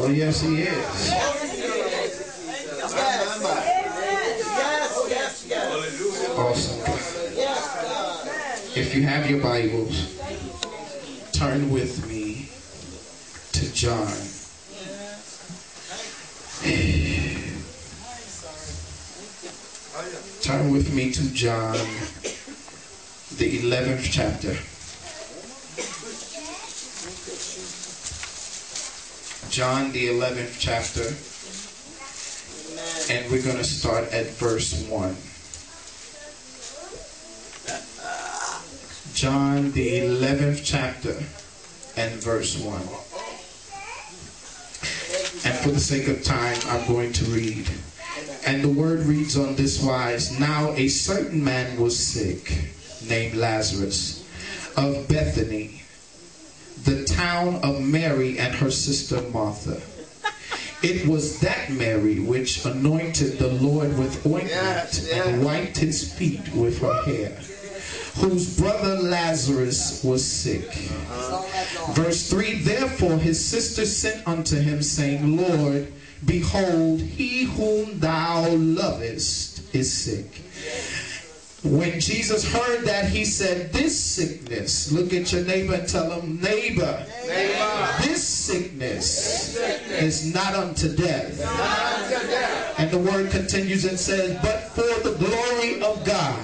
Oh, yes, he is. Awesome. If you have your Bibles, turn with me to John. Turn with me to John, the 11th chapter. John, the 11th chapter. And we're going to start at verse 1. John, the 11th chapter and verse 1. And for the sake of time, I'm going to read. And the word reads on this wise: Now a certain man was sick, named Lazarus, of Bethany, the town of Mary and her sister Martha. It was that Mary which anointed the Lord with ointment and wiped his feet with her hair, whose brother Lazarus was sick. Verse 3, Therefore his sister sent unto him, saying, Lord, behold, he whom thou lovest is sick. When Jesus heard that, he said, This sickness, look at your neighbor and tell him, neighbor, this sickness is not unto death. And the word continues and says, But for the glory of God,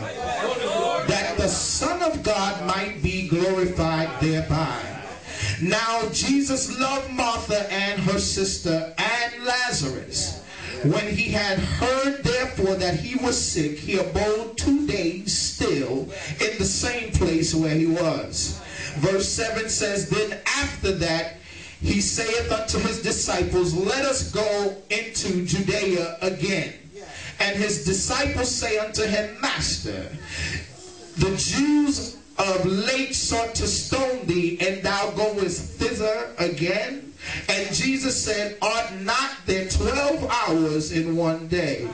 that the Son of God might be glorified thereby. Now Jesus loved Martha and her sister and Lazarus. When he had heard therefore that he was sick, he abode 2 days still in the same place where he was. Verse 7 says, Then after that he saith unto his disciples, Let us go into Judea again. And his disciples say unto him, Master, the Jews of late sought to stone thee, and thou goest thither again? And Jesus said, Art not there 12 hours in one day?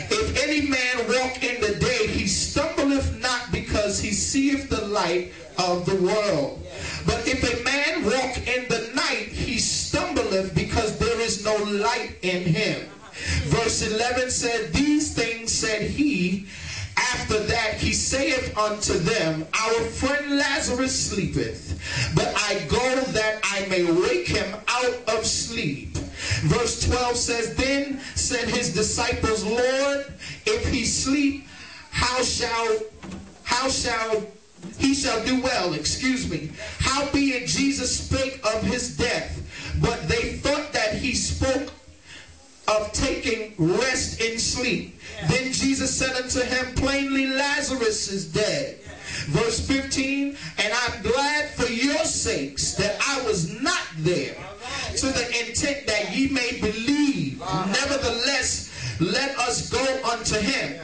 If any man walk in the day, he stumbleth not, because he seeth the light of the world. But if a man walk in the night, he stumbleth, because there is no light in him. Verse 11 said, These things said he. After that he saith unto them, Our friend Lazarus sleepeth, but I go that I may wake him out of sleep. Verse 12 says, Then said his disciples, Lord, if he sleep, how shall he do well? Howbeit Jesus spake of his death, but they thought that he spoke of taking rest in sleep. Then Jesus said unto him plainly, Lazarus is dead. Verse 15, And I'm glad for your sakes that I was not there, to the intent that ye may believe. Nevertheless, let us go unto him.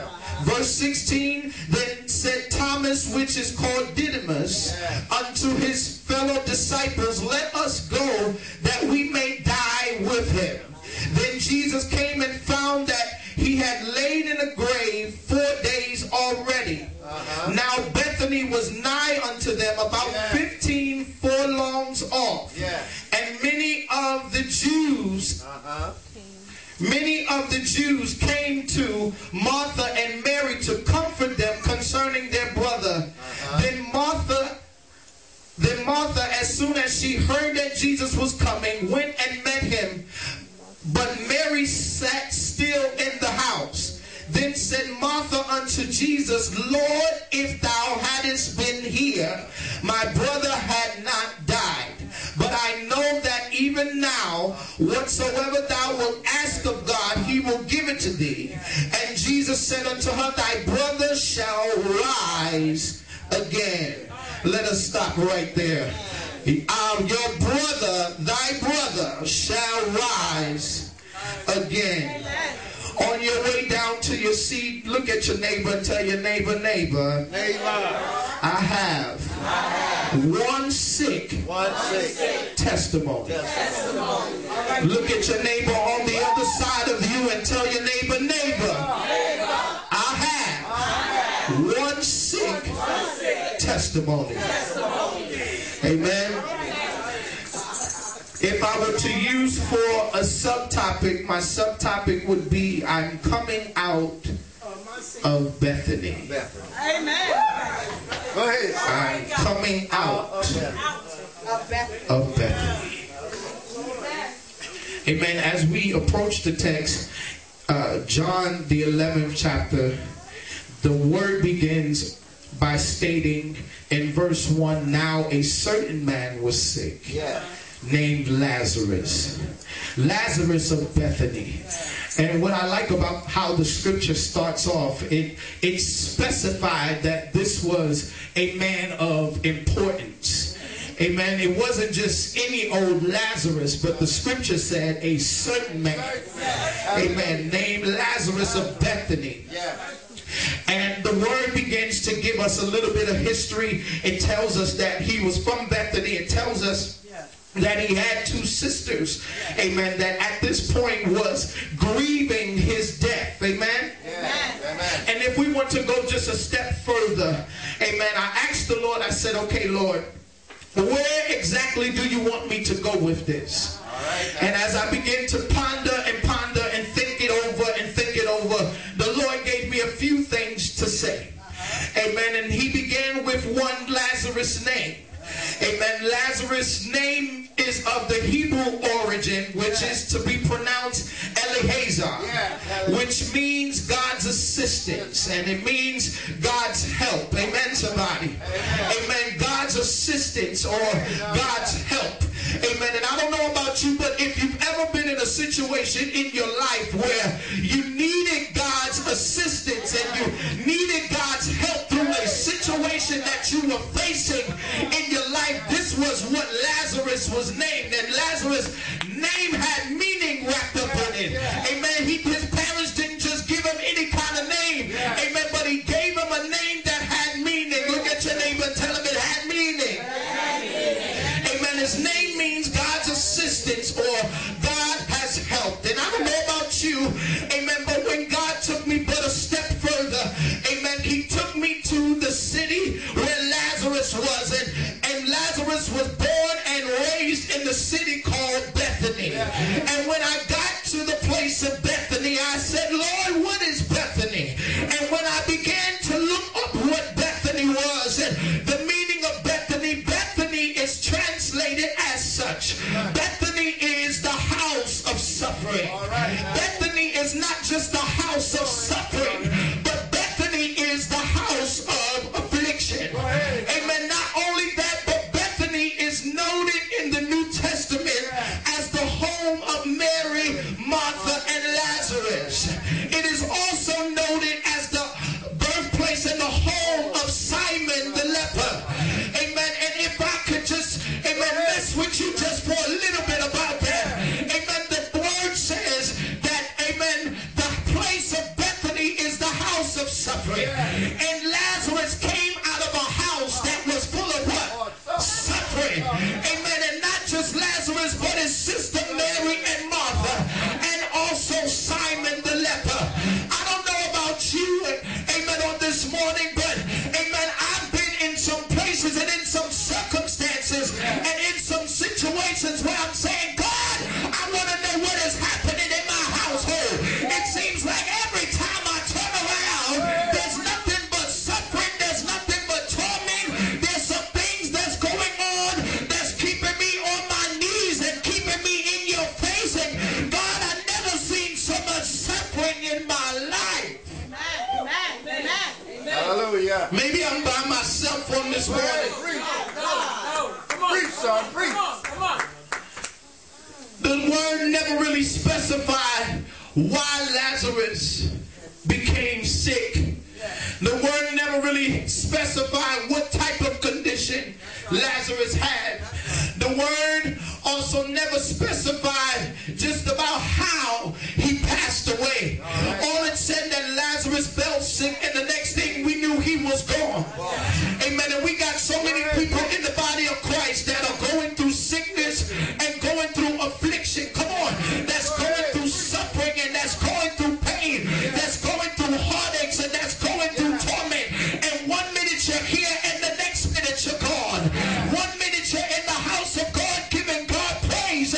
Verse 16, Then said Thomas, which is called Didymus, unto his fellow disciples, Let us go, that we may die with him. Then Jesus came and found that he had laid in a grave 4 days already. Now Bethany was nigh unto them, about 15 furlongs off. And many of the Jews came to Martha and Mary to comfort them concerning their brother. Then Martha, as soon as she heard that Jesus was coming, went and met him. But Mary sat still in the house. Then said Martha unto Jesus, Lord, if thou hadst been here, my brother had not died. But I know that even now, whatsoever thou wilt ask of God, he will give it to thee. And Jesus said unto her, Thy brother shall rise again. Let us stop right there. Your brother, thy brother, shall rise again. On your way down to your seat, look at your neighbor and tell your neighbor, I have one sick testimony. Look at your neighbor on the other side of you and tell your neighbor, I have one sick testimony. Amen. If I were to use for a subtopic, my subtopic would be I'm coming out of Bethany. Amen. Go ahead. I'm coming out of Bethany. Amen. As we approach the text, John the 11th chapter, the word begins by stating in verse 1, now a certain man was sick, named Lazarus. Lazarus of Bethany. And what I like about how the scripture starts off, it specified that this was a man of importance. Amen. It wasn't just any old Lazarus, but the scripture said a certain man, amen, named Lazarus of Bethany. And the word begins to give us a little bit of history. It tells us that he was from Bethany. It tells us that he had two sisters, amen, that at this point was grieving his death, amen? And if we want to go just a step further, amen, I asked the Lord, I said, okay, Lord, where exactly do you want me to go with this? And as I began to ponder and think it over, the Lord gave me a few things to say, amen. And he began with one Lazarus name. Amen. Lazarus' name is of the Hebrew origin, which is to be pronounced Eliezer, which means God's assistance, and it means God's help. Amen, somebody. Amen. God's assistance or God's help. Amen. And I don't know about you, but if you've ever been in a situation in your life where you needed God's assistance and you needed God's help through a situation that you were facing in your life, this was what Lazarus was named. And Lazarus' name had meaning wrapped up in it. Amen. His parents didn't just give him any kind of name. Amen. But he gave him a name that had meaning. Look at your neighbor and tell him it had meaning. Amen. His name means God's assistance or God has helped. And I don't know about you, amen, but when God took me but a step further, amen, he took me to the city where Lazarus was. And Lazarus was born and raised in the city called Bethany. And when I got to the place of Bethany, I said, Lord, what is Bethany? And when I began to look up what Bethany was, and the meaning of Bethany, Bethany is translated as such. Bethany is the house of suffering. Bethany is not just the house of suffering, but Bethany is the house of affliction. Amen. Not only that, but Bethany is noted in the New Testament as the home of Mary, Martha, and Lazarus. It is also noted as the birthplace and the home of Simon the leper. Amen. And if I could just, amen, mess with you just for a little bit about that. Amen. The word says that, amen, the place of Bethany is the house of suffering. And Lazarus came out of a house that was full of what? Suffering. Amen. And not just Lazarus, but his sister Mary and Martha, and also Simon the leper. I don't know about you, amen, on this morning, but, amen, I've been in some places and in some circumstances and in some situations where I'm saying, God, I want to know what is happening in my household. It seems like every time I turn around, there's nothing but suffering, there's nothing but torment, there's some things that's going on that's keeping me on my knees and keeping me in your face. And God, I've never seen so much suffering in my life. Hallelujah. Maybe I'm by myself on this morning. Preach, son, preach. The word never really specified why Lazarus became sick. The word never really specified what type of condition Lazarus had. The word also never specified just about how he passed away. All it said that Lazarus fell sick, and the next thing we knew, he was gone. Amen. And we got so many people in the body of Christ that are going through sickness and going through affliction. Come on. That's going through suffering, and that's going through pain. That's going through heartaches, and that's going through torment. And 1 minute you're here, and the next minute you're gone. 1 minute you're in the house of God giving God praise,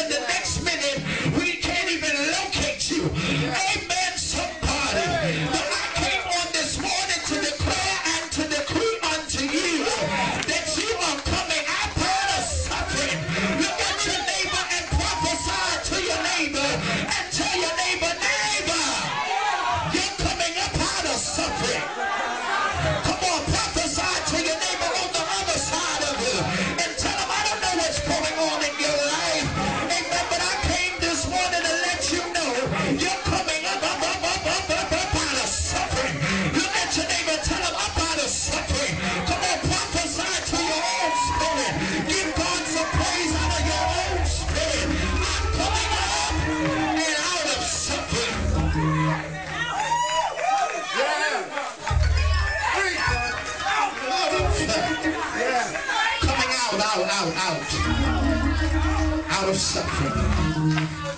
out of suffering,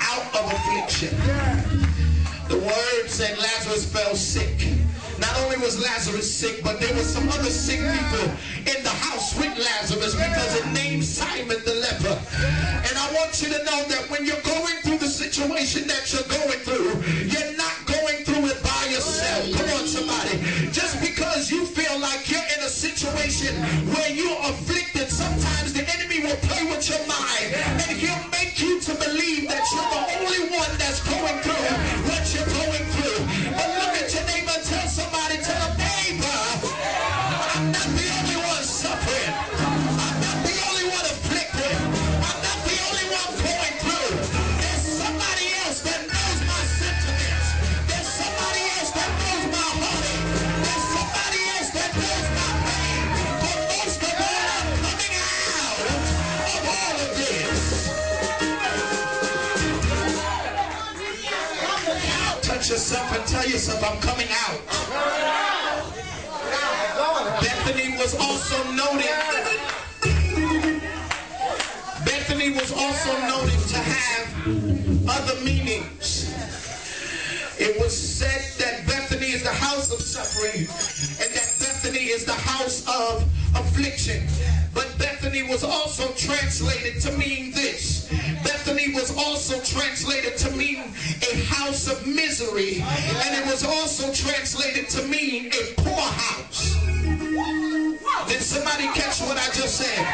out of affliction. The word said Lazarus fell sick. Not only was Lazarus sick, but there were some other sick people in the house with Lazarus, because it named Simon the leper. And I want you to know that when you're going through the situation that you're going through, you're not going through it by yourself. Come on, somebody. Just because you feel like you're in a situation where you're afflicted, sometimes the enemy will play with your mind, and he'll make you to believe that you're the only one that's going through what you're going through. But look at your neighbor and tell somebody, tell them, neighbor, I'm not the only one suffering. I'm not the only one afflicted. I'm not the only one going through. There's somebody else that knows my sentiments. There's somebody else that knows my heartache. There's somebody else that knows my pain. But most of all, I'm coming out of all of this. Touch yourself and tell yourself, I'm coming out. Bethany was also noted. Bethany was also noted to have other meanings. It was said that Bethany is the house of suffering, and that Bethany is the house of affliction. But Bethany was also translated to mean this. Bethany was also translated to mean a house of misery, and it was also translated to mean a poor house. Did somebody catch what I just said?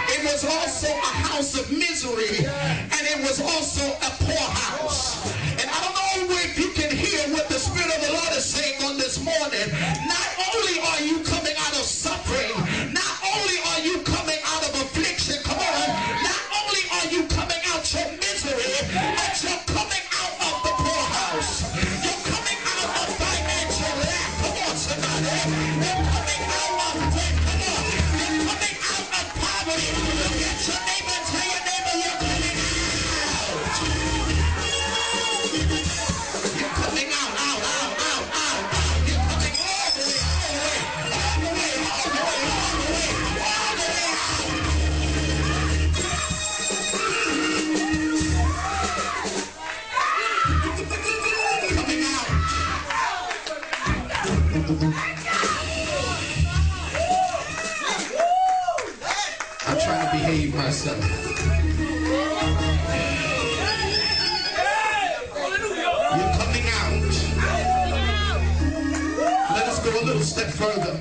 It was also a house of misery, and it was also a poor house. And I don't know if you can hear what the Spirit of the Lord is saying on this morning. Not only are you coming out of suffering, not only are you coming out of affliction, come on, not only are you coming out your misery, but you're coming out of the poorhouse. You're coming out of financial lack. Come on, somebody. You're coming out of debt. Come on. You're coming out of poverty. Look at your neighbor and tell your neighbor you're coming out. You're coming out, out, out, out, out, out. You're coming all the way, all the way, all the way, all the way, all the way, all the way out. Coming out. I'm trying to behave myself. You're coming out. Let us go a little step further.